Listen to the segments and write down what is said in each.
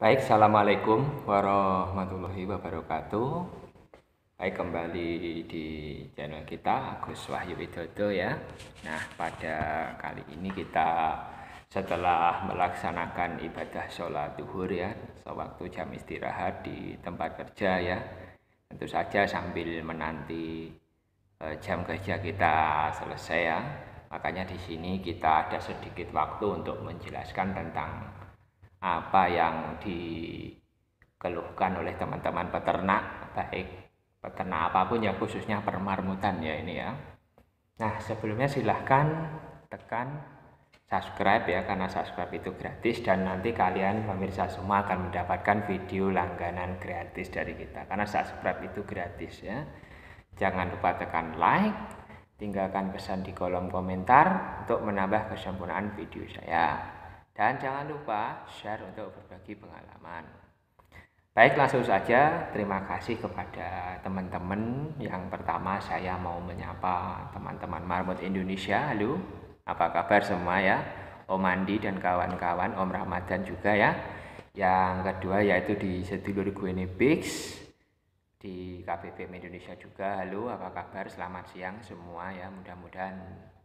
Baik, Assalamualaikum warahmatullahi wabarakatuh. Baik, kembali di channel kita Agus Wahyu Widodo ya. Nah, pada kali ini kita setelah melaksanakan ibadah sholat zuhur ya, sewaktu jam istirahat di tempat kerja ya, tentu saja sambil menanti jam kerja kita selesai ya. Makanya di sini kita ada sedikit waktu untuk menjelaskan tentang apa yang dikeluhkan oleh teman-teman peternak, baik peternak apapun ya, khususnya permarmutan ya ini ya. Nah, sebelumnya silahkan tekan subscribe ya, karena subscribe itu gratis dan nanti kalian pemirsa semua akan mendapatkan video langganan gratis dari kita, karena subscribe itu gratis ya. Jangan lupa tekan like, tinggalkan pesan di kolom komentar untuk menambah kesempurnaan video saya. Dan jangan lupa share untuk berbagi pengalaman. Baik, langsung saja. Terima kasih kepada teman-teman. Yang pertama saya mau menyapa teman-teman Marmut Indonesia. Halo, apa kabar semua ya? Om Andi dan kawan-kawan, Om Ramadan juga ya. Yang kedua yaitu di sedulur Guinea-Pigs, di KBBM Indonesia juga. Halo, apa kabar? Selamat siang semua ya. Mudah-mudahan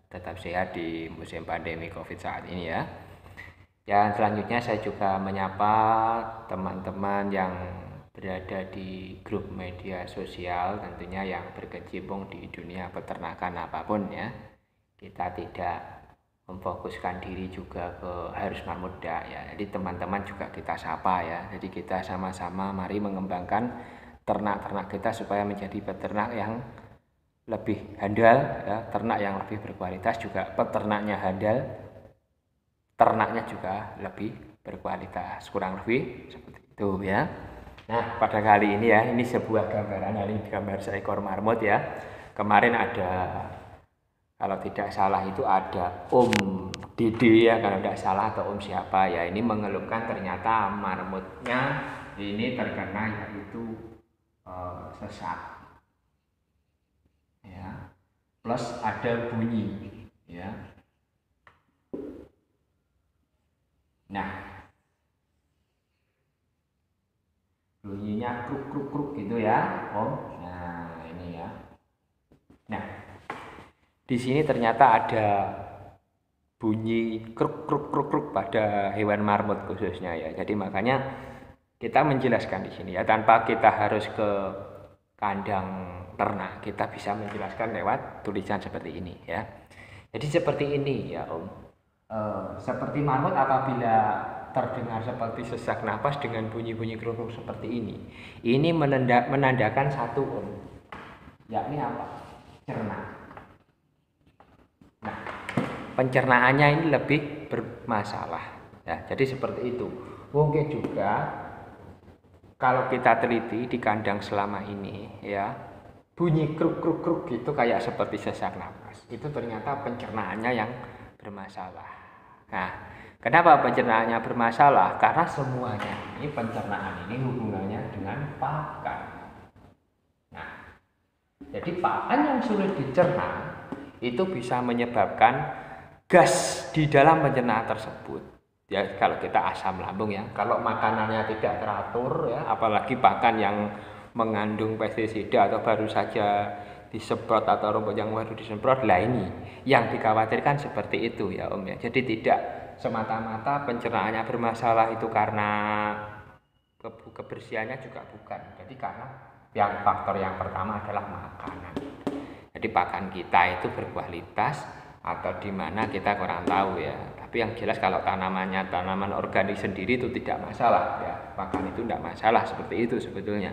tetap sehat di musim pandemi COVID saat ini ya. Yang selanjutnya saya juga menyapa teman-teman yang berada di grup media sosial, tentunya yang berkecimpung di dunia peternakan apapun ya. Kita tidak memfokuskan diri juga ke harus marmuda ya. Jadi teman-teman juga kita sapa ya. Jadi kita sama-sama mari mengembangkan ternak-ternak kita supaya menjadi peternak yang lebih handal ya, ternak yang lebih berkualitas, juga peternaknya handal, ternaknya juga lebih berkualitas, kurang lebih seperti itu ya. Nah, pada kali ini ya, ini sebuah gambaran, ini gambar seekor marmut ya. Kemarin ada, kalau tidak salah itu ada Om Dede ya, kalau tidak salah, atau Om siapa ya, ini mengeluhkan ternyata marmutnya ini terkena yaitu sesak ya, plus ada bunyi ya. Nah, bunyinya kruk kruk kruk gitu ya, Om. Nah, ini ya. Nah, di sini ternyata ada bunyi kruk kruk kruk kruk pada hewan marmut khususnya ya. Jadi makanya kita menjelaskan di sini ya, tanpa kita harus ke kandang ternak, kita bisa menjelaskan lewat tulisan seperti ini ya. Jadi seperti ini ya, Om. Seperti marmut apabila terdengar seperti sesak napas dengan bunyi-bunyi kruk-kruk seperti ini menandakan satu, Om, yakni apa? Cerna. Nah, pencernaannya ini lebih bermasalah ya. Jadi seperti itu. Mungkin juga kalau kita teliti di kandang selama ini ya, bunyi kruk-kruk-kruk gitu kayak seperti sesak napas, itu ternyata pencernaannya yang bermasalah. Nah, kenapa pencernaannya bermasalah? Karena semuanya ini, pencernaan ini hubungannya dengan pakan. Nah, jadi pakan yang sulit dicerna itu bisa menyebabkan gas di dalam pencernaan tersebut. Ya, kalau kita asam lambung ya, kalau makanannya tidak teratur ya, apalagi pakan yang mengandung pestisida atau baru saja disemprot atau rumput yang baru disemprot, lah ini yang dikhawatirkan seperti itu ya, Om ya. Jadi tidak semata-mata pencernaannya bermasalah itu karena kebersihannya, juga bukan. Jadi karena yang faktor yang pertama adalah makanan. Jadi pakan kita itu berkualitas atau di mana kita kurang tahu ya. Tapi yang jelas kalau tanamannya tanaman organik sendiri itu tidak masalah ya. Pakan itu tidak masalah, seperti itu sebetulnya.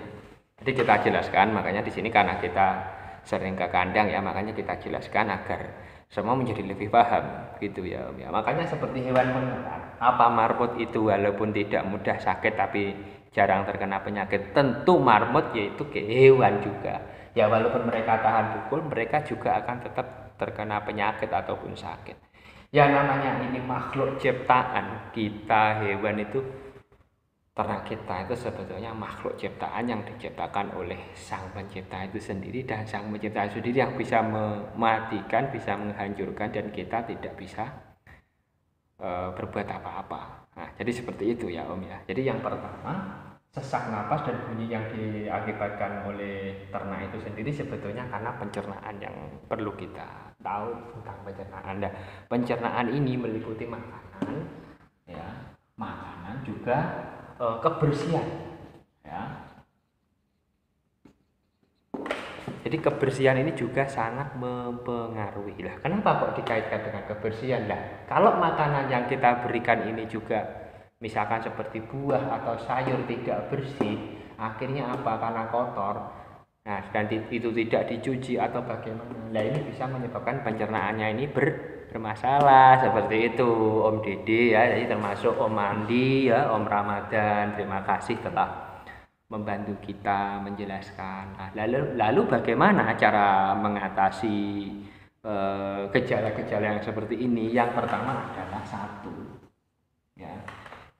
Jadi kita jelaskan, makanya di sini karena kita sering ke kandang ya, makanya kita jelaskan agar semua menjadi lebih paham gitu ya, Om ya. Makanya seperti hewan peternak, apa marmut itu walaupun tidak mudah sakit tapi jarang terkena penyakit, tentu marmut yaitu hewan juga ya, walaupun mereka tahan pukul, mereka juga akan tetap terkena penyakit ataupun sakit ya. Namanya ini makhluk ciptaan kita, hewan itu, ternak kita itu sebetulnya makhluk ciptaan yang diciptakan oleh Sang Pencipta itu sendiri, dan Sang Pencipta sendiri yang bisa mematikan, bisa menghancurkan, dan kita tidak bisa berbuat apa-apa. Nah, jadi seperti itu ya Om ya. Jadi yang pertama, sesak napas dan bunyi yang diakibatkan oleh ternak itu sendiri sebetulnya karena pencernaan yang perlu kita tahu tentang pencernaan. Nah, pencernaan ini meliputi makanan, ya, makanan juga kebersihan, ya. Jadi kebersihan ini juga sangat mempengaruhi. Lah, kenapa kok dikaitkan dengan kebersihan? Lah, kalau makanan yang kita berikan ini juga misalkan seperti buah atau sayur tidak bersih, akhirnya apa? Karena kotor. Nah, dan itu tidak dicuci atau bagaimana? Nah, ini bisa menyebabkan pencernaannya ini bermasalah seperti itu, Om Dede ya. Jadi termasuk Om Andi ya, Om Ramadan. Terima kasih telah membantu kita menjelaskan. Nah, lalu bagaimana cara mengatasi gejala-gejala yang seperti ini? Yang pertama adalah satu, ya.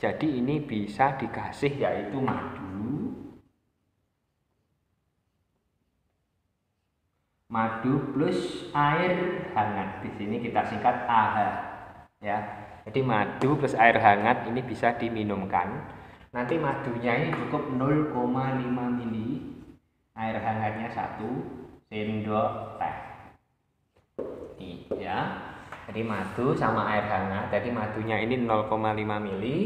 Jadi ini bisa dikasih yaitu madu plus air hangat. Di sini kita singkat AH, ya. Jadi madu plus air hangat ini bisa diminumkan. Nanti madunya ini cukup 0,5 mili, air hangatnya 1 sendok teh. Nih ya. Jadi madu sama air hangat. Jadi madunya ini 0,5 mili.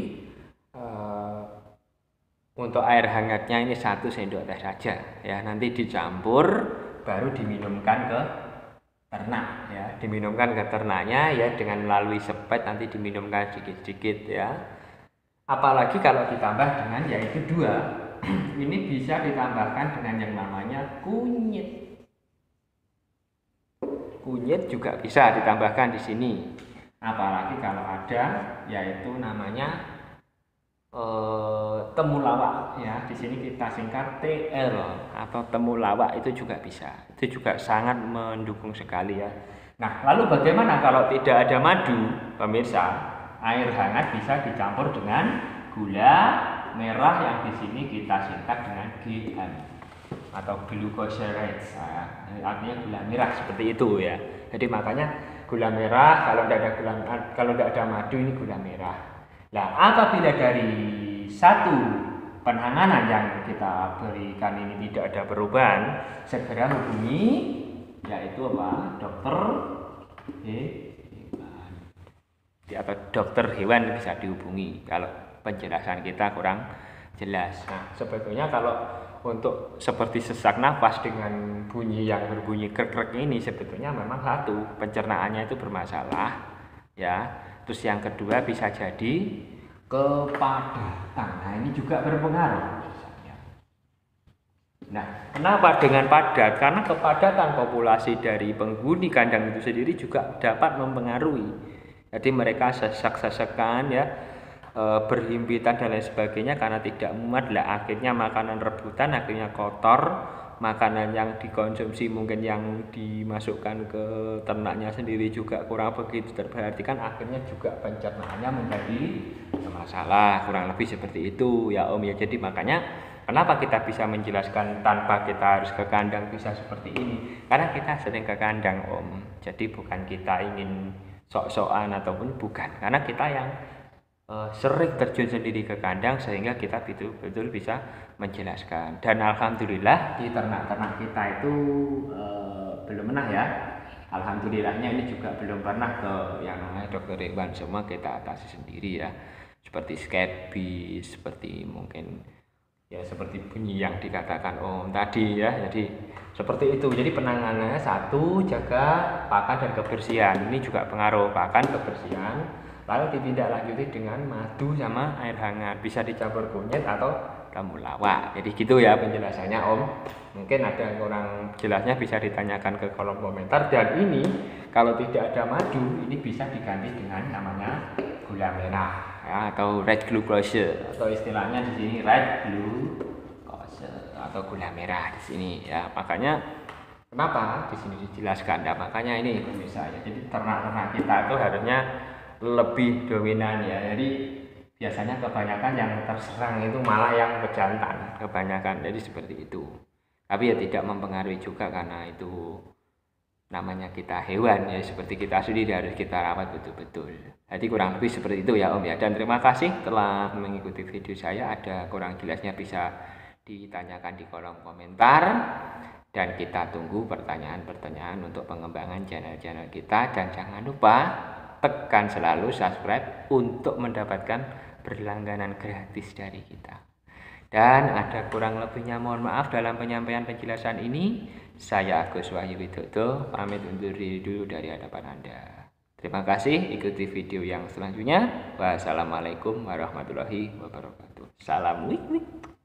Untuk air hangatnya ini 1 sendok teh saja. Ya, nanti dicampur baru diminumkan ke ternak ya. Diminumkan ke ternaknya ya dengan melalui sepet, nanti diminumkan sedikit-sedikit ya. Apalagi kalau ditambah dengan yaitu 2. Ini bisa ditambahkan dengan yang namanya kunyit. Kunyit juga bisa ditambahkan di sini. Apalagi kalau ada yaitu namanya temulawak ya. Di sini kita singkat TL atau temulawak, itu juga bisa. Itu juga sangat mendukung sekali ya. Nah, lalu bagaimana kalau tidak ada madu, pemirsa? Air hangat bisa dicampur dengan gula merah yang di sini kita singkat dengan GM atau glucosylate. Nah, artinya gula merah seperti itu ya. Jadi makanya gula merah, kalau tidak ada madu ini gula merah. Nah, apabila dari satu penanganan yang kita berikan ini tidak ada perubahan, segera hubungi yaitu apa? Dokter atau dokter hewan bisa dihubungi kalau penjelasan kita kurang jelas. Nah, sebetulnya kalau untuk seperti sesak nafas dengan bunyi yang berbunyi krek-krek ini sebetulnya memang satu, pencernaannya itu bermasalah ya. Terus yang kedua bisa jadi kepadatan. Nah, ini juga berpengaruh. Nah, kenapa dengan padat? Karena kepadatan populasi dari penghuni kandang itu sendiri juga dapat mempengaruhi. Jadi mereka sesak-sesakan ya, berhimpitan dan lain sebagainya karena tidak muat lah. Akhirnya makanan rebutan, akhirnya kotor. Makanan yang dikonsumsi mungkin yang dimasukkan ke ternaknya sendiri juga kurang begitu terperhatikan. Akhirnya juga pencernaannya menjadi masalah. Kurang lebih seperti itu ya Om ya. Jadi makanya kenapa kita bisa menjelaskan tanpa kita harus ke kandang bisa seperti ini? Karena kita sering ke kandang Om. Jadi bukan kita ingin sok-sokan ataupun bukan, karena kita yang sering terjun sendiri ke kandang sehingga kita betul-betul bisa menjelaskan. Dan alhamdulillah di ternak-ternak kita itu belum pernah ya, alhamdulillahnya ini juga belum pernah ke yang namanya dokter hewan. Semua kita atasi sendiri ya, seperti scabies, seperti mungkin ya seperti bunyi yang dikatakan Om tadi ya. Jadi seperti itu. Jadi penanganannya satu, jaga pakan dan kebersihan. Ini juga pengaruh pakan, kebersihan. Lalu ditindaklanjuti dengan madu sama air hangat. Bisa dicampur kunyit atau temulawak. Jadi gitu ya penjelasannya Om. Mungkin ada yang kurang jelasnya bisa ditanyakan ke kolom komentar. Dan ini kalau tidak ada madu, ini bisa diganti dengan namanya gula merah ya, atau red glucose, atau istilahnya di sini red glucose atau gula merah di sini ya. Makanya kenapa di sini dijelaskan ya, makanya ini pemirsa ya. Jadi ternak-ternak kita itu harusnya lebih dominan ya. Jadi biasanya kebanyakan yang terserang itu malah yang pejantan kebanyakan. Jadi seperti itu. Tapi ya tidak mempengaruhi juga karena itu namanya kita hewan ya, seperti kita sendiri harus kita rawat betul-betul. Jadi kurang lebih seperti itu ya Om ya. Dan terima kasih telah mengikuti video saya. Ada kurang jelasnya bisa ditanyakan di kolom komentar. Dan kita tunggu pertanyaan-pertanyaan untuk pengembangan channel-channel kita. Dan jangan lupa tekan selalu subscribe untuk mendapatkan berlangganan gratis dari kita. Dan ada kurang lebihnya mohon maaf dalam penyampaian penjelasan ini. Saya Agus Wahyu Widodo pamit undur diri dulu dari hadapan Anda. Terima kasih, ikuti video yang selanjutnya. Wassalamualaikum warahmatullahi wabarakatuh. Salam wik wik.